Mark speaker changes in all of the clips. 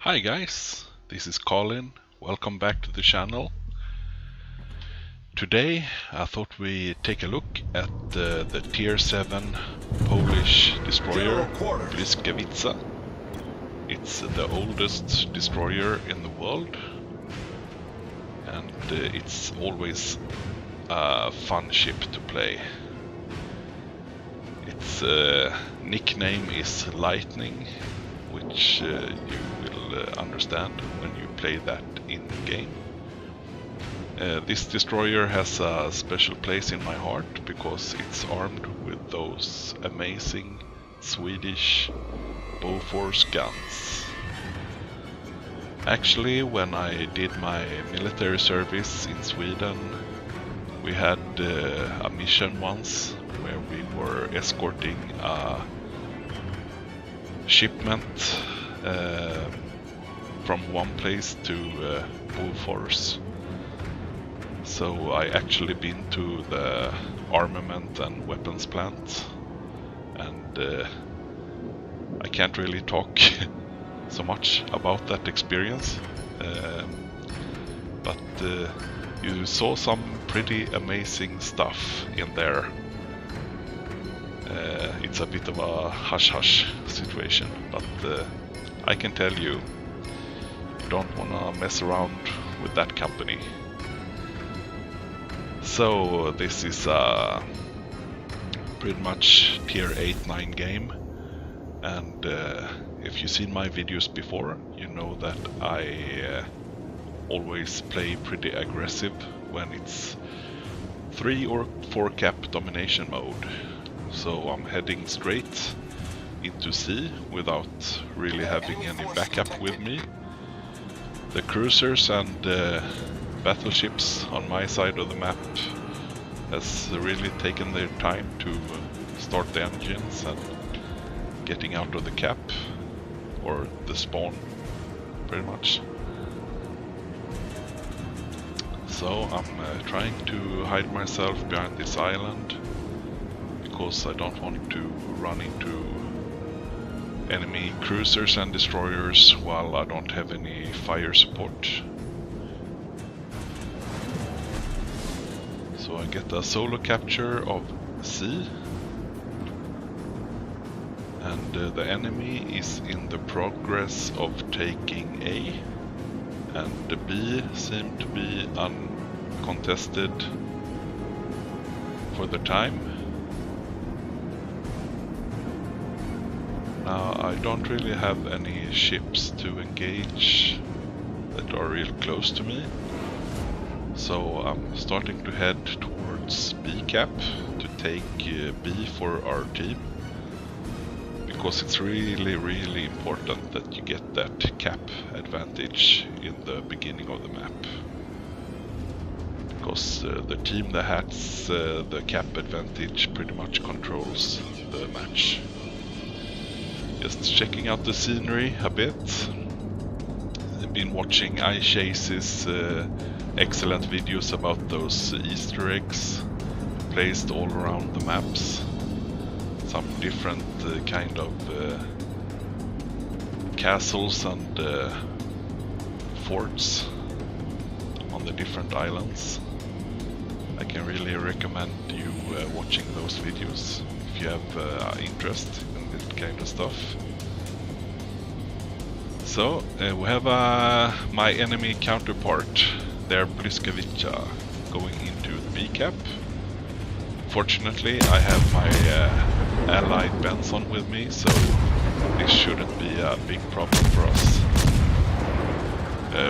Speaker 1: Hi guys, this is Collin. Welcome back to the channel. Today I thought we'd take a look at the Tier 7 Polish destroyer Blyskawica. It's the oldest destroyer in the world, and it's always a fun ship to play. Its nickname is Lightning, which you will understand when you play that in game. This destroyer has a special place in my heart because it's armed with those amazing Swedish Bofors guns. Actually, when I did my military service in Sweden, we had a mission once where we were escorting a shipment from one place to Bofors. So I actually been to the armament and weapons plant, and I can't really talk so much about that experience, but you saw some pretty amazing stuff in there. It's a bit of a hush-hush situation, but I can tell you, you don't want to mess around with that company. So this is a pretty much tier 8-9 game, and if you've seen my videos before, you know that I always play pretty aggressive when it's 3 or 4 cap domination mode. So I'm heading straight into sea without really having any backup with me. The cruisers and battleships on my side of the map has really taken their time to start the engines and getting out of the cap, or the spawn, pretty much. So I'm trying to hide myself behind this island, because I don't want to run into enemy cruisers and destroyers while I don't have any fire support. So I get a solo capture of C, and the enemy is in the progress of taking A, and the B seem to be uncontested for the time. Now I don't really have any ships to engage that are real close to me, so I'm starting to head towards B cap to take B for our team, because it's really important that you get that cap advantage in the beginning of the map, because the team that has the cap advantage pretty much controls the match. Just checking out the scenery a bit. I've been watching iChase's excellent videos about those Easter eggs placed all around the maps. Some different kind of castles and forts on the different islands. I can really recommend you watching those videos if you have interest in this kind of stuff. So we have my enemy counterpart there, Blyskawica, going into the B cap. Fortunately, I have my allied Benson with me, so this shouldn't be a big problem for us.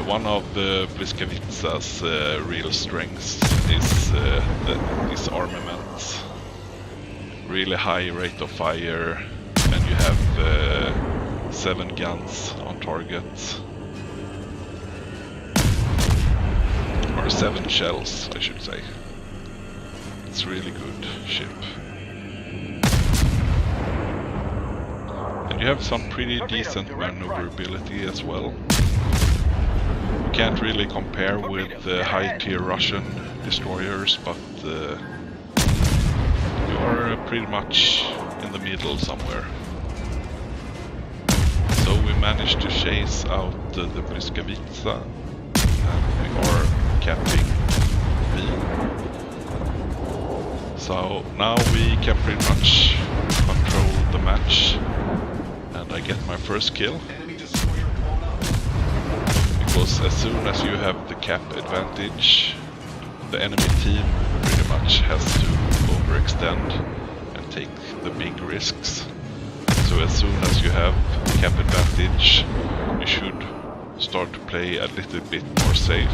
Speaker 1: One of Blyskawica's real strengths is this armament. Really high rate of fire, and you have 7 guns on target, or 7 shells I should say. It's really good ship, and you have some pretty decent maneuverability as well. You can't really compare with the high tier Russian destroyers, but you are pretty much in the middle somewhere. So we managed to chase out the Blyskawica, and we are capping B. So now we can pretty much control the match, and I get my first kill. Because as soon as you have the cap advantage, the enemy team pretty much has to overextend and take the big risks. So as soon as you have cap advantage, you should start to play a little bit more safe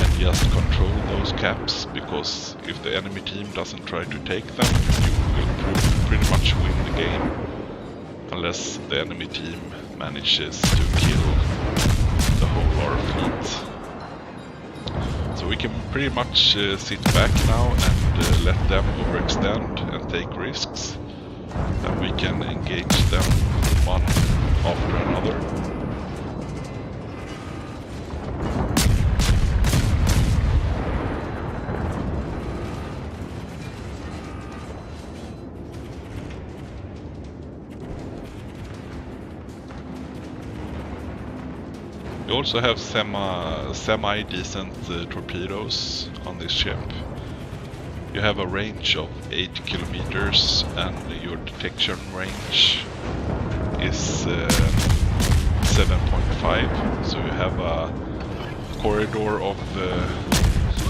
Speaker 1: and just control those caps, because if the enemy team doesn't try to take them, you will pretty much win the game, unless the enemy team manages to kill the whole our fleet. So we can pretty much sit back now and let them overextend and take risks, and we can engage them one after another. We also have semi-decent torpedoes on this ship. You have a range of 8 kilometers and your detection range is 7.5, so you have a corridor of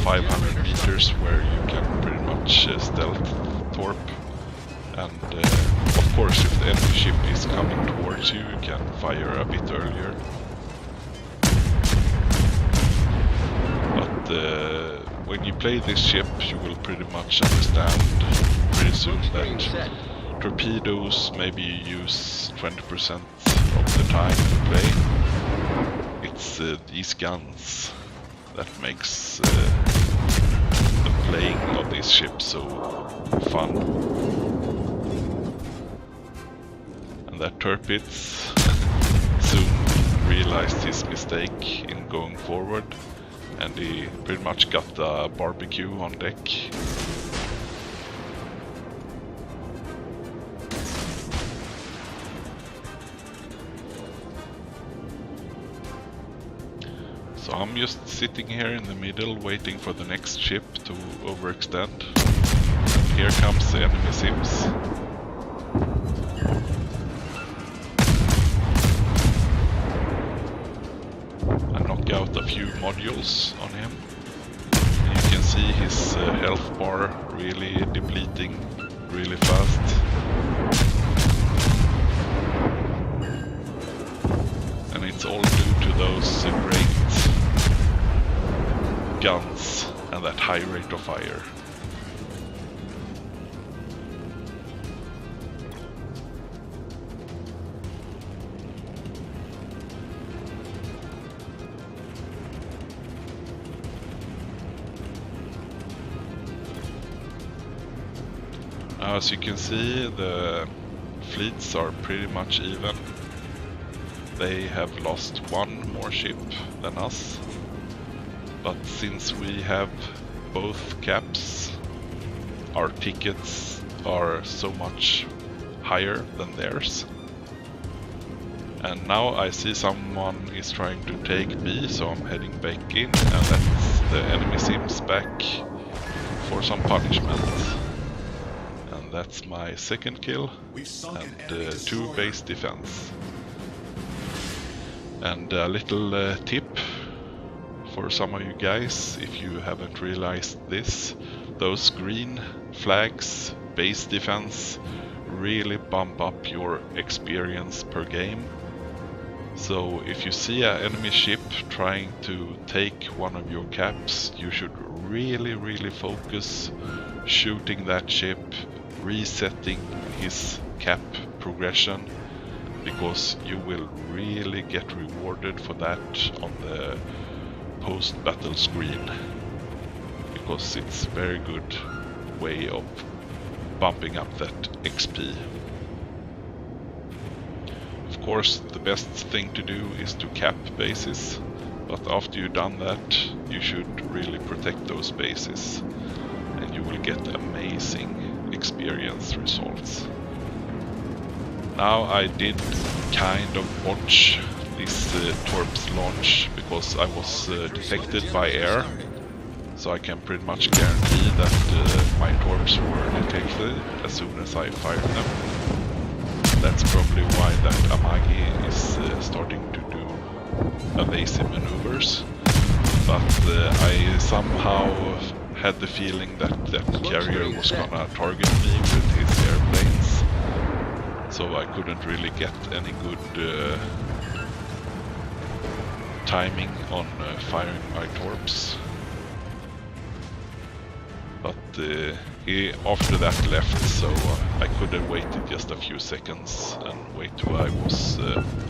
Speaker 1: 500 meters where you can pretty much stealth torp, and of course if the enemy ship is coming towards you, you can fire a bit earlier. When you play this ship, you will pretty much understand pretty soon that torpedoes maybe you use 20% of the time to play. It's these guns that makes the playing of this ship so fun. And that Turpitz soon realized his mistake in going forward, and he pretty much got the Barbeey on deck. So I'm just sitting here in the middle waiting for the next ship to overextend. And here comes the enemy sims. Out a few modules on him. And you can see his health bar really depleting really fast. And it's all due to those great guns and that high rate of fire. As you can see, the fleets are pretty much even. They have lost one more ship than us, but since we have both caps, our tickets are so much higher than theirs. And now I see someone is trying to take B, so I'm heading back in, and that's the enemy sims back for some punishment. That's my second kill, and 2 base defense. And a little tip for some of you guys, if you haven't realized this, those green flags, base defense, really bump up your experience per game. So if you see an enemy ship trying to take one of your caps, you should really focus shooting that ship, resetting his cap progression, because you will really get rewarded for that on the post-battle screen, because it's a very good way of bumping up that XP. Of course, the best thing to do is to cap bases, but after you've done that, you should really protect those bases, and you will get amazing experience results. Now I did kind of watch this torps launch because I was detected by air, so I can pretty much guarantee that my torps were detected as soon as I fired them. That's probably why that Amagi is starting to do evasive maneuvers, but I somehow had the feeling that that carrier was gonna target me with his airplanes, so I couldn't really get any good timing on firing my torps. But he after that left, so I could have waited just a few seconds and wait till I was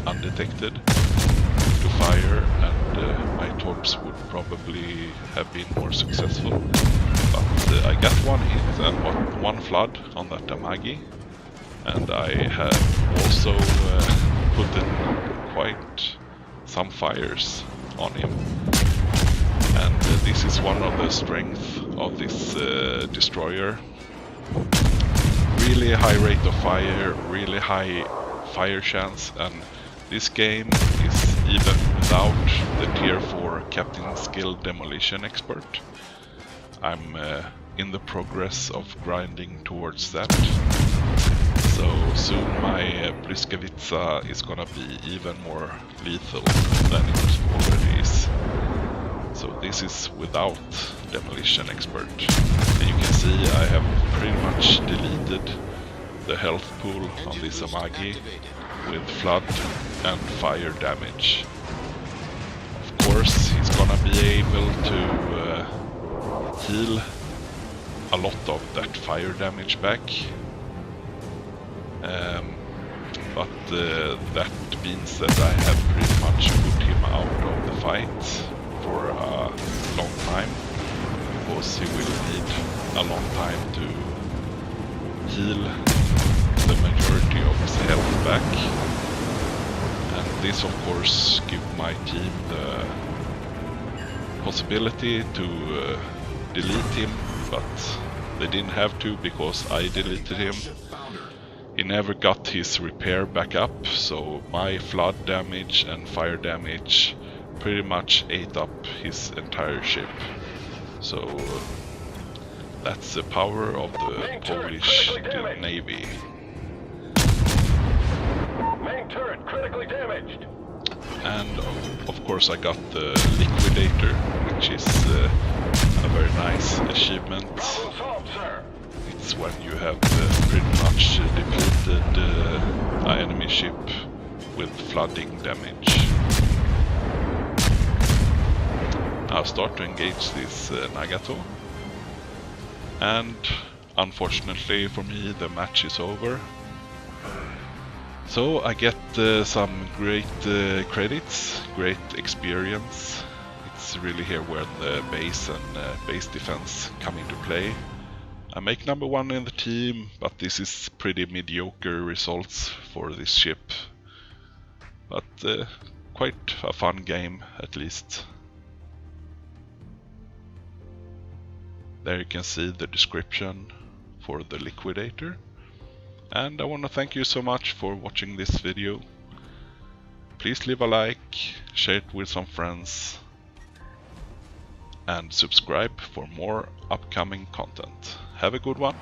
Speaker 1: undetected to fire, and my torps would probably have been more successful. But I got one hit and one flood on that Amagi, and I had also put in quite some fires on him. And this is one of the strengths of this destroyer. Really high rate of fire, really high fire chance, and this game is even without the tier 4 Captain Skill Demolition Expert. I'm in the progress of grinding towards that. So soon my Blyskawicca is gonna be even more lethal than it already is. So this is without Demolition Expert. And you can see I have pretty much deleted the health pool on this Amagi with flood and fire damage. Of course he's gonna be able to heal a lot of that fire damage back. But that means that I have pretty much put him out of the fight for a long time, because he will need a long time to heal the majority of his health back. And this of course gives my team the possibility to delete him, but they didn't have to because I deleted him. He never got his repair back up, so my flood damage and fire damage pretty much ate up his entire ship. So that's the power of the Polish Navy.
Speaker 2: Main turret critically damaged.
Speaker 1: And of course I got the Liquidator, which is a very nice achievement.
Speaker 2: Problem solved, sir.
Speaker 1: It's when you have pretty much depleted an enemy ship with flooding damage. Now start to engage this Nagato, and unfortunately for me the match is over. So I get some great credits, great experience. It's really here where the base and base defense come into play. I make number 1 in the team, but this is pretty mediocre results for this ship. But quite a fun game at least. There you can see the description for the Liquidator. And I want to thank you so much for watching this video. Please leave a like, share it with some friends, and subscribe for more upcoming content. Have a good one.